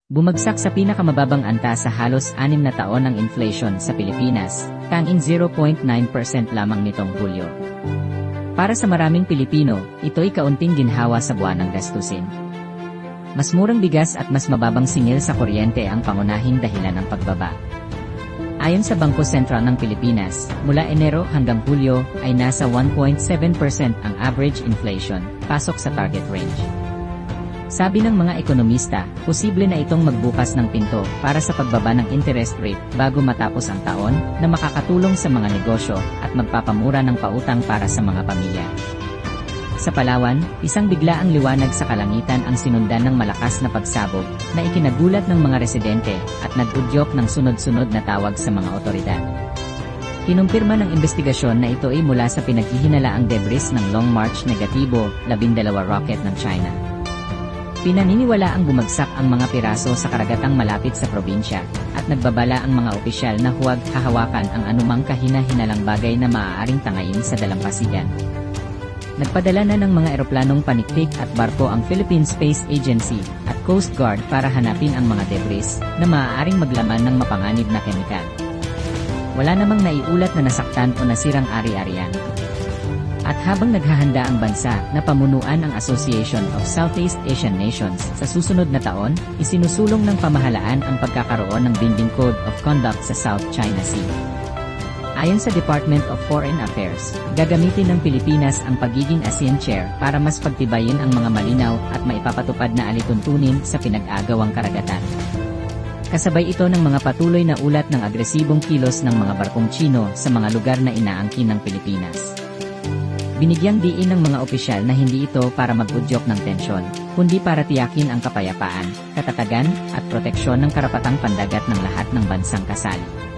Bumagsak sa pinakamababang antas sa halos 6 na taon ang inflation sa Pilipinas, tanging 0.9% lamang nitong Hulyo. Para sa maraming Pilipino, ito'y kaunting ginhawa sa buwanang gastusin. Mas murang bigas at mas mababang singil sa kuryente ang pangunahing dahilan ng pagbaba. Ayon sa Bangko Sentral ng Pilipinas, mula Enero hanggang Hulyo ay nasa 1.7% ang average inflation, pasok sa target range. Sabi ng mga ekonomista, posible na itong magbukas ng pinto para sa pagbaba ng interest rate bago matapos ang taon na makakatulong sa mga negosyo at magpapamura ng pautang para sa mga pamilya. Sa Palawan, isang biglaang liwanag sa kalangitan ang sinundan ng malakas na pagsabog na ikinagulat ng mga residente at nag-udyok ng sunod-sunod na tawag sa mga otoridad. Kinumpirma ng investigasyon na ito ay mula sa pinaghihinalaang debris ng Long March Negatibo 12 rocket ng China. Pinaniniwala ang bumagsak ang mga piraso sa karagatang malapit sa probinsya, at nagbabala ang mga opisyal na huwag hahawakan ang anumang kahina-hinalang bagay na maaaring tangayin sa dalampasigan. Nagpadala na ng mga eroplanong paniktik at barko ang Philippine Space Agency at Coast Guard para hanapin ang mga debris na maaaring maglaman ng mapanganib na kemikal. Wala namang naiulat na nasaktan o nasirang ari-arian. At habang naghahanda ang bansa na pamunuan ang Association of Southeast Asian Nations sa susunod na taon, isinusulong ng pamahalaan ang pagkakaroon ng Binding Code of Conduct sa South China Sea. Ayon sa Department of Foreign Affairs, gagamitin ng Pilipinas ang pagiging ASEAN Chair para mas pagtibayin ang mga malinaw at maipapatupad na alituntunin sa pinag-agawang karagatan. Kasabay ito ng mga patuloy na ulat ng agresibong kilos ng mga barkong Chino sa mga lugar na inaangkin ng Pilipinas. Binigyang diin ng mga opisyal na hindi ito para mag-udyok ng tensyon, kundi para tiyakin ang kapayapaan, katatagan, at proteksyon ng karapatang pandagat ng lahat ng bansang kasali.